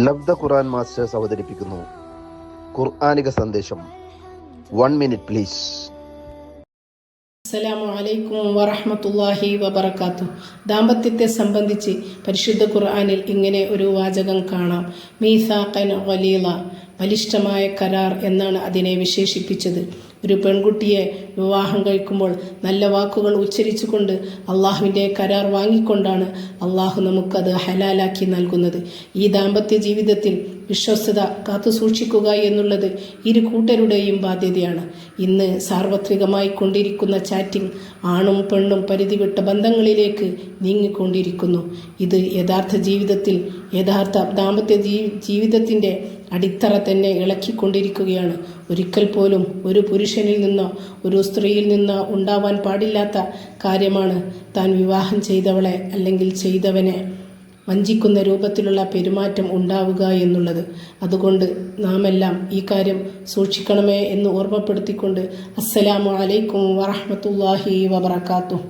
ലബ്ദ ഖുർആൻ masters അവതരിപ്പിക്കുന്നു ഖുർആനിക സന്ദേശം. 1 minute please. അസ്സലാമു അലൈക്കും വറഹ്മത്തുള്ളാഹി വബറകാതുഹു. ദാമ്പത്യത്തെ സംബന്ധിച്ച് പരിശുദ്ധ ഖുർആനിൽ ഇങ്ങനെ ഒരു വാചകം കാണാം. മീസാഖൻ ഗലീള, ബലിഷ്ഠമായ കരാർ എന്നാണ് അതിനെ വിശേഷിപ്പിച്ചത്. ഒരു പെൺകുട്ടിയെ വിവാഹം കഴിക്കുമ്പോൾ നല്ല വാക്കുകൾ ഉച്ചരിച്ചുകൊണ്ട് അള്ളാഹുവിൻ്റെ കരാർ വാങ്ങിക്കൊണ്ടാണ് അള്ളാഹു നമുക്കത് ഹലാലാക്കി നൽകുന്നത്. ഈ ദാമ്പത്യ ജീവിതത്തിൽ വിശ്വസ്തത കാത്തു സൂക്ഷിക്കുക എന്നുള്ളത് ഇരു കൂട്ടരുടെയും ബാധ്യതയാണ്. ഇന്ന് സാർവത്രികമായി കൊണ്ടിരിക്കുന്ന ചാറ്റിംഗ് ആണും പെണ്ണും പരിധിവിട്ട ബന്ധങ്ങളിലേക്ക് നീങ്ങിക്കൊണ്ടിരിക്കുന്നു. ഇത് യഥാർത്ഥ ദാമ്പത്യ ജീവിതത്തിൻ്റെ അടിത്തറ തന്നെ ഇളക്കിക്കൊണ്ടിരിക്കുകയാണ്. ഒരിക്കൽ പോലും ഒരു പുരുഷനിൽ നിന്നോ ഒരു സ്ത്രീയിൽ നിന്നോ ഉണ്ടാവാൻ പാടില്ലാത്ത കാര്യമാണ് താൻ വിവാഹം ചെയ്തവളെ അല്ലെങ്കിൽ ചെയ്തവനെ വഞ്ചിക്കുന്ന രൂപത്തിലുള്ള പെരുമാറ്റം ഉണ്ടാവുക എന്നുള്ളത്. അതുകൊണ്ട് നാമെല്ലാം ഈ കാര്യം സൂക്ഷിക്കണമേ എന്ന് ഓർമ്മപ്പെടുത്തിക്കൊണ്ട് അസ്സലാമു അലൈക്കും വറഹ്മത്തുള്ളാഹി വബറകാതുഹു.